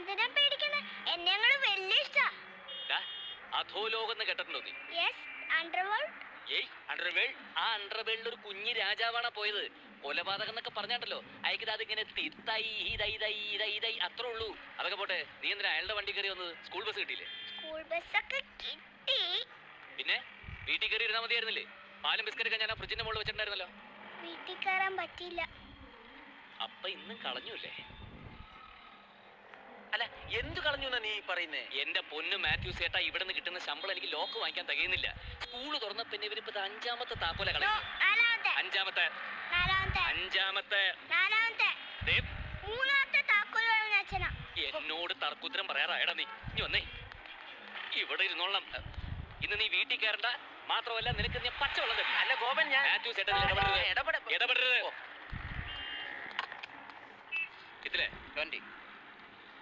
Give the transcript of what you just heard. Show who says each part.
Speaker 1: എന്തിനാ പേടിക്കണേ? എന്നെ വലിയ ഇഷ്ടാ.
Speaker 2: അധോലോകെന്ന് കേട്ടിട്ടുണ്ടോ നീ?
Speaker 1: Yes, underworld.
Speaker 2: ഏയ് അണ്ടർവേൾഡ്? ആ അണ്ടർവേൾഡിൽ ഒരു കുഞ്ഞി രാജാവാണ് പോയത്. കൊലപാതകം എന്നൊക്കെ പറഞ്ഞാണ്ടല്ലോ അയക്കത് അതിങ്ങനെ അത്രേ ഉള്ളൂ. അതൊക്കെ പോട്ടെ, നീ എന്തിനാ അയാളുടെ വണ്ടി കയറി വന്നത്? സ്കൂൾ ബസ് കിട്ടിയില്ലേ?
Speaker 1: സ്കൂൾ ബസ്സൊക്കെ കിട്ടി.
Speaker 2: പിന്നെ വീട്ടിൽ കയറി ഇരുന്നാ മതിയായിരുന്നില്ലേ? പാലും ബിസ്ക്കറ്റൊക്കെ ഞാൻ ആ ഫ്രിഡ്ജിന്റെ മുകളിൽ വെച്ചിട്ടുണ്ടായിരുന്നല്ലോ.
Speaker 1: വീട്ടിൽ കയറാൻ പറ്റിയില്ല.
Speaker 2: അപ്പൊ ഇന്നും കളഞ്ഞൂല്ലേ?
Speaker 3: അല്ല, എന്ത് കളഞ്ഞു എന്നാ നീ പറയുന്നേ?
Speaker 2: എന്റെ പൊന്നു മാത്യു ചേട്ടാ, ഇവിടെ നിന്ന് കിട്ടുന്ന ശമ്പളം എനിക്ക് ലോക്ക് വാങ്ങിക്കാൻ തികയുന്നില്ല. സ്കൂള് തുറന്ന പിന്നെ ഇവരിപ്പോ അഞ്ചാമത്തെ താക്കോല കളഞ്ഞു. അഞ്ചാമത്തെ
Speaker 1: മൂന്നാമത്തെ താക്കോൽ അച്ഛനാ.
Speaker 2: എന്നോട് തർക്കുത്തരം പറയാറായടാ നീ. നീ വന്നേ, ഇവിടെ ഇരുന്നോളണം. ഇന്ന് നീ വീട്ടിൽ കയറണ്ട. മാത്രമല്ല നിനക്ക് ഞാൻ പച്ചവെള്ളം തരും.
Speaker 3: അല്ല ഗോപൻ, ഞാൻ
Speaker 2: മാത്യു ചേട്ടൻ ഇടപെടരുത്. ഇതിലെ
Speaker 3: 20